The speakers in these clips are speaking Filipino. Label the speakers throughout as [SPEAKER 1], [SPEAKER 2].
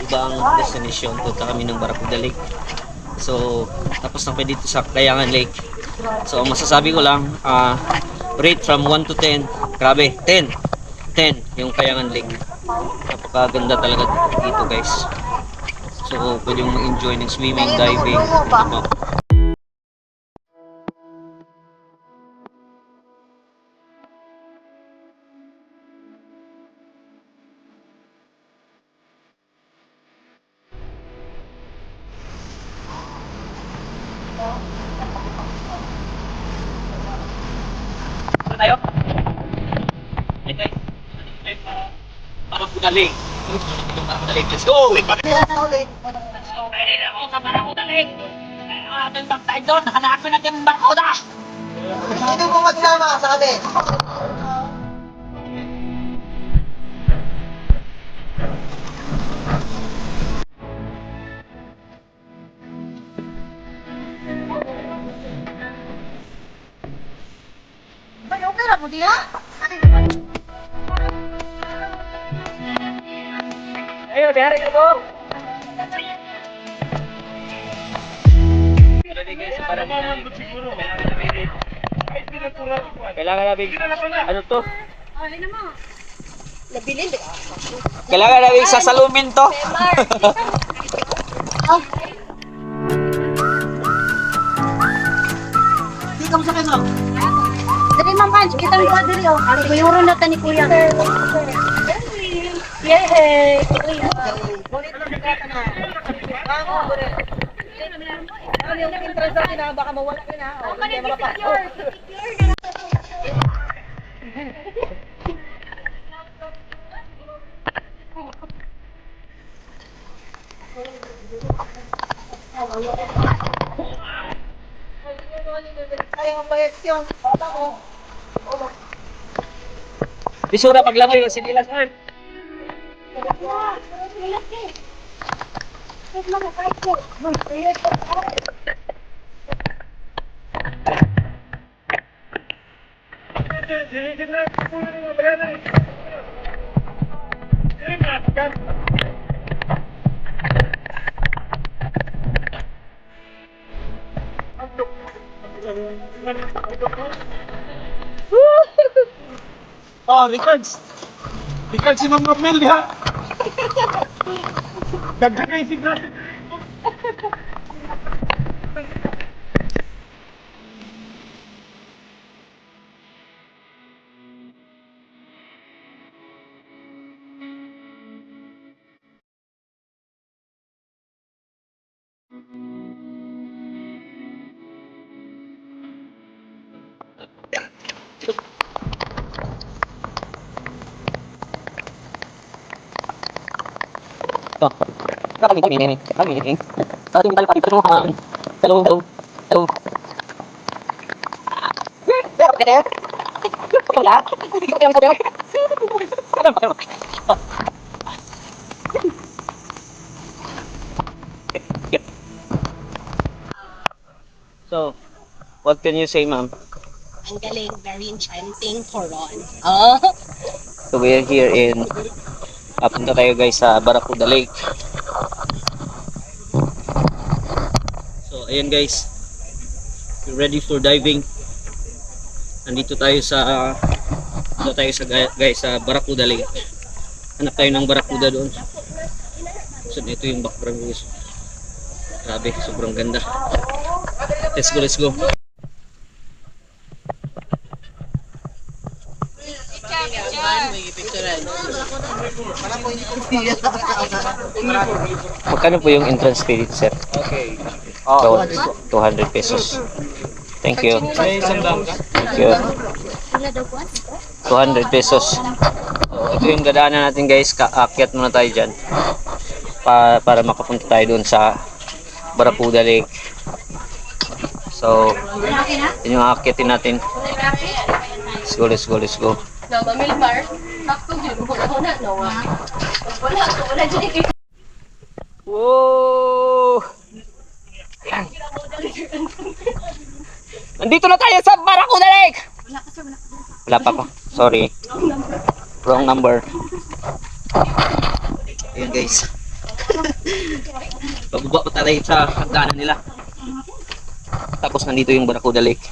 [SPEAKER 1] ibang destination. Punta kami ng Barracuda Lake. So, tapos na kayo dito sa Kayangan Lake. So, ang masasabi ko lang, rate from 1 to 10. Grabe, 10. 10 yung Kayangan Lake. Napakaganda talaga dito guys. So, pwede mong enjoy ng swimming, diving. Ito po. Tayo. Hey guys. Barracuda Lake. Let's go! Pwede na ako sa Barracuda Lake. Ating pagtay doon, hanapin natin ang Barracuda.
[SPEAKER 2] Sino mo magsama sa amin?
[SPEAKER 3] Bayo pera mo dia?
[SPEAKER 1] Ayo, biarin ko. Kailangan namin ano to?
[SPEAKER 3] Ay naman. Nabilin di ka.
[SPEAKER 1] Kailangan namin sasalumin to.
[SPEAKER 2] Hindi ka mo sa kaso.
[SPEAKER 3] Dali man punch kita mo diri oh. Ano bayuro na ta ni kuya. Yay!
[SPEAKER 2] Ano yung interest natin na baka mawala ka na? O, hindi makapasok. Ay, ang bayad yung bata ko.
[SPEAKER 1] Bisura paglangoy ko sinilas ay.
[SPEAKER 4] Oh, records. Records si Ma'am Mel diha. Dagdagay si Brad.
[SPEAKER 1] To. Kami ini. Saat ini pati terus hello. So, what can you say, ma'am?
[SPEAKER 3] Ang galing, very enchanting Coron. Oh.
[SPEAKER 1] So, we are here in punta tayo guys sa Barracuda Lake. So, ayan guys. We're ready for diving. Nandito tayo sa guys sa Barracuda Lake. Hanap tayo ng Barracuda doon. So, ito yung background guys. Grabe, sobrang ganda. Let's go. Magkano po yung entrance fee dito, sir?
[SPEAKER 4] Okay.
[SPEAKER 1] So, 200 pesos. Thank you.
[SPEAKER 4] May isang lang ka?
[SPEAKER 1] Thank you. 200 pesos. So, ito yung dadaanan natin guys. Kaakyat muna tayo dyan. Para makapunta tayo dun sa Barracuda Lake. So, yun yung aakyatin natin. Let's go.
[SPEAKER 3] No, mamilmar. Ako yun, wala no. Wala dyan.
[SPEAKER 1] Wow! Ayan. Nandito na tayo sa Barracuda Lake! Wala pa po. Sorry. Wrong number. Ayan guys. Pababa pa tayo sa hagdanan nila. Tapos nandito yung Barracuda Lake.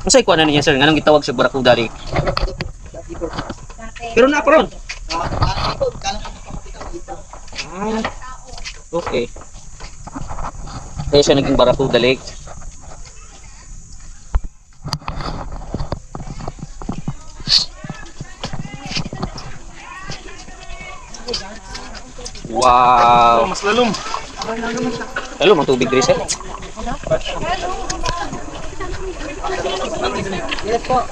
[SPEAKER 1] Masay kuha na niya sir, nga nang gitawag sa Barracuda Lake. Pero na pa ron. Ah, okay. Kaya siya naging Barracuda Lake. Wow!
[SPEAKER 4] Mas lalong.
[SPEAKER 1] Lalo, matubig rin sir.
[SPEAKER 2] Yes po.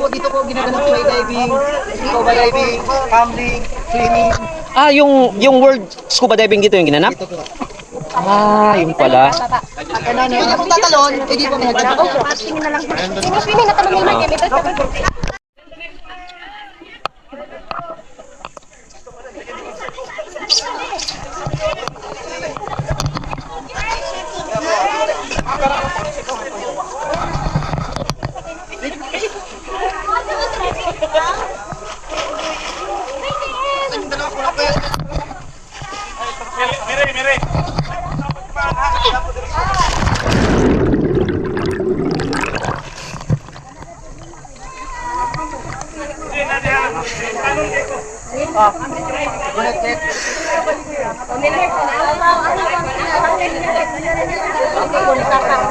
[SPEAKER 2] Dito po ginaganap may diving, scuba diving, tumbling, swimming.
[SPEAKER 1] Ah, yung World Scuba Diving dito yung ginanap?
[SPEAKER 2] Dito po.
[SPEAKER 1] Ah, yung pala.
[SPEAKER 2] Kung po tatalon, di po may hagdan.
[SPEAKER 3] Tingin na lang. Swimming na tanong yung mga
[SPEAKER 4] Mire, mire.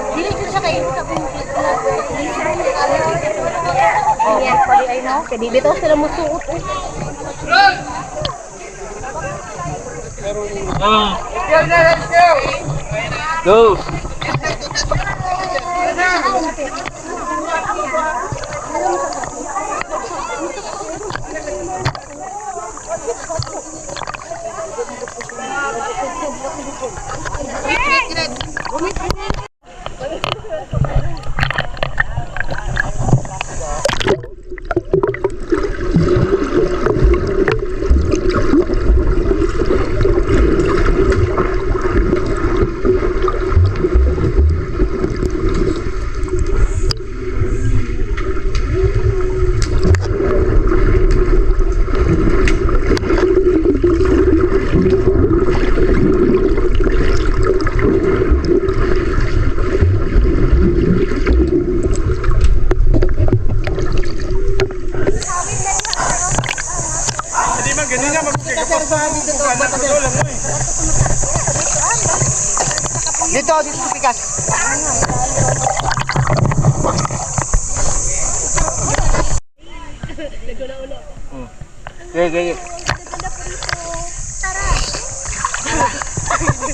[SPEAKER 3] Dili ko siya kayo sa Yan, pwede ay no. Kaya dili daw sila musuot.
[SPEAKER 1] Go!
[SPEAKER 4] Hindi man, ganyan nga.
[SPEAKER 2] Dito sa Pikas.
[SPEAKER 1] Okay.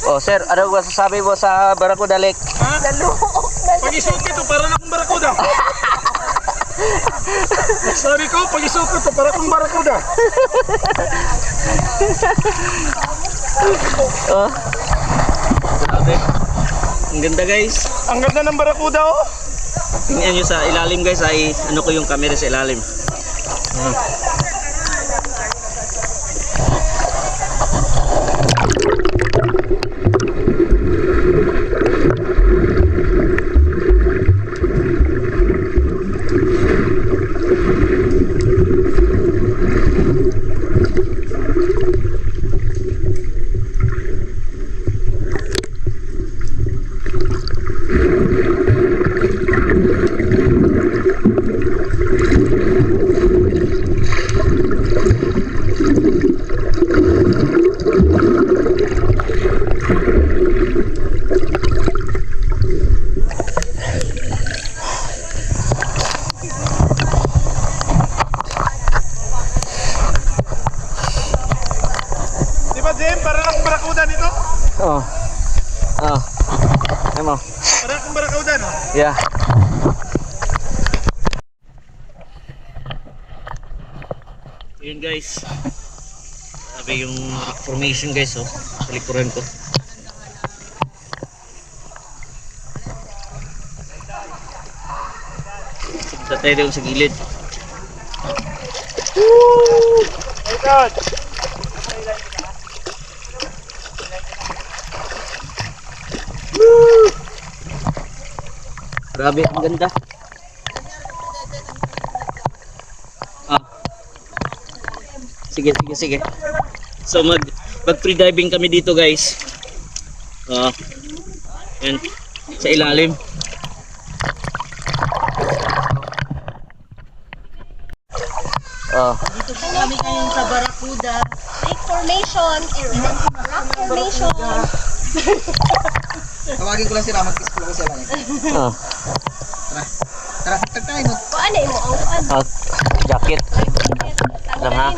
[SPEAKER 1] Oh, sir, ano masasabi mo sa Barracuda Lake?
[SPEAKER 4] Ha? Pag-isuot ko ito, para na akong barakuda. Sorry ko, pag-isuot ko ito, para akong barakuda.
[SPEAKER 1] Oh. Grabe. Ang ganda guys.
[SPEAKER 4] Ang ganda ng barakuda, oh.
[SPEAKER 1] Tingnan nyo sa ilalim guys, ay ano ko yung camera sa ilalim.
[SPEAKER 4] Di ba, Jem? Para na akong barakuda nito?
[SPEAKER 1] Oh. Oh. Ano mo?
[SPEAKER 4] Para akong barakuda, no?
[SPEAKER 1] Yeah. Yun guys. Sabi yung formation guys oh. Sa likuran ko. Sa tayo doon sa gilid.
[SPEAKER 4] My God!
[SPEAKER 1] Grabe, ang ganda. Ah. Sige. So mag free diving kami dito guys. Yan, sa ilalim.
[SPEAKER 2] Dito po kami ngayon sa Barracuda.
[SPEAKER 3] Lake formation. Rock formation.
[SPEAKER 2] Tawagin ko lang si Rama, kiss ko lang siya lang. Tara, tagtay mo.
[SPEAKER 3] Paano mo? Ang
[SPEAKER 1] Jacket. Lang ha.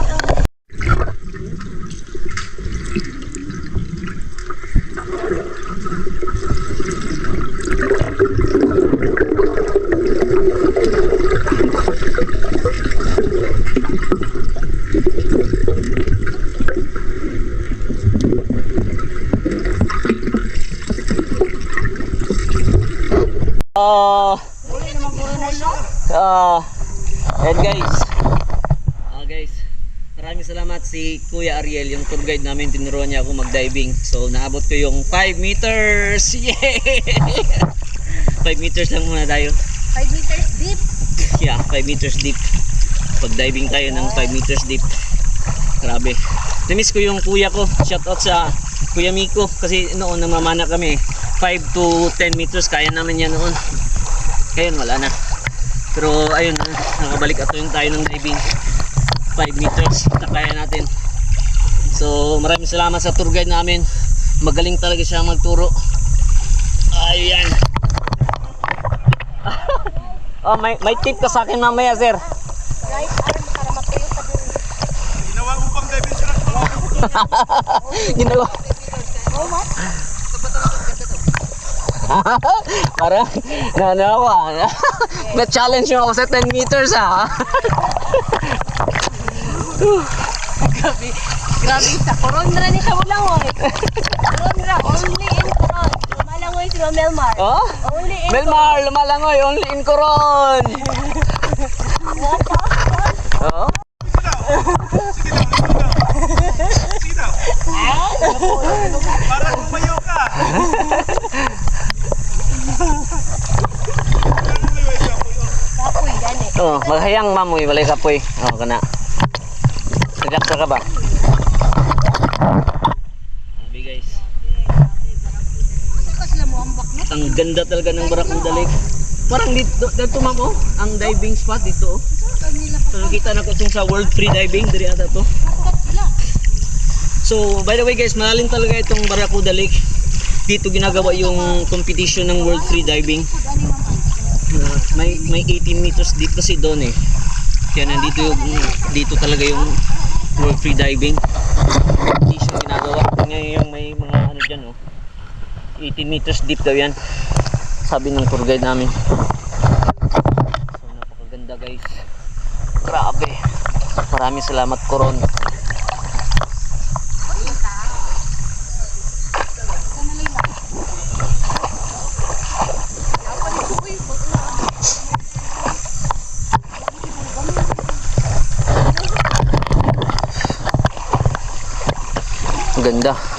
[SPEAKER 1] And guys, maraming salamat si Kuya Ariel, yung tour guide namin, tinuruan niya ako mag-diving. So naabot ko yung 5 meters. Yeah! 5 meters lang muna tayo.
[SPEAKER 3] 5 meters deep.
[SPEAKER 1] Yeah, 5 meters deep. Pag-diving tayo ng 5 meters deep. Grabe. Na-miss ko yung kuya ko. Shout out sa Kuya Miko kasi noon namamana kami. 5 to 10 meters kaya namin yan noon. Ngayon wala na. Pero ayun, nakabalik ato yung tayo ng diving. 5 meters na kaya natin. So maraming salamat sa tour guide namin. Magaling talaga siya magturo. Ayan. Oh, may tip ka sa akin mamaya, sir.
[SPEAKER 3] Right arm para matuyo pa din.
[SPEAKER 4] Ginawa ko pang diving instructor.
[SPEAKER 1] Ginawa.
[SPEAKER 3] Oh, what?
[SPEAKER 1] Parang ako may challenge mo ako sa 10 meters
[SPEAKER 3] Grabe sa koron na ni sa Bulangoy. Koron ra only in koron. Lumalangoy si Melmar.
[SPEAKER 1] Oh?
[SPEAKER 3] Only in
[SPEAKER 1] Melmar, lumalangoy, only in Coron. Oo.
[SPEAKER 4] Sige daw. Para kumayo ka.
[SPEAKER 3] Kapoy gani.
[SPEAKER 1] Oh, maghayang mamoy, walay kapoy. Oh, kana. Sagak ka ba? Sabi guys. Ang ganda talaga ng Barracuda Lake. Parang dito ma'am oh, ang diving spot dito oh. So nakita na ko itong sa World Free Diving, diri ata to. So by the way guys, malalim talaga itong Barracuda Lake. Dito ginagawa yung competition ng World Free Diving. May 18 meters deep kasi doon eh. Kaya nandito yung, dito talaga yung World Free Diving competition ginagawa. Ngayon yung may mga ano dyan oh. 18 meters deep daw yan. Sabi ng tour guide namin. So napakaganda guys. Grabe. Maraming salamat Coron. Ganda.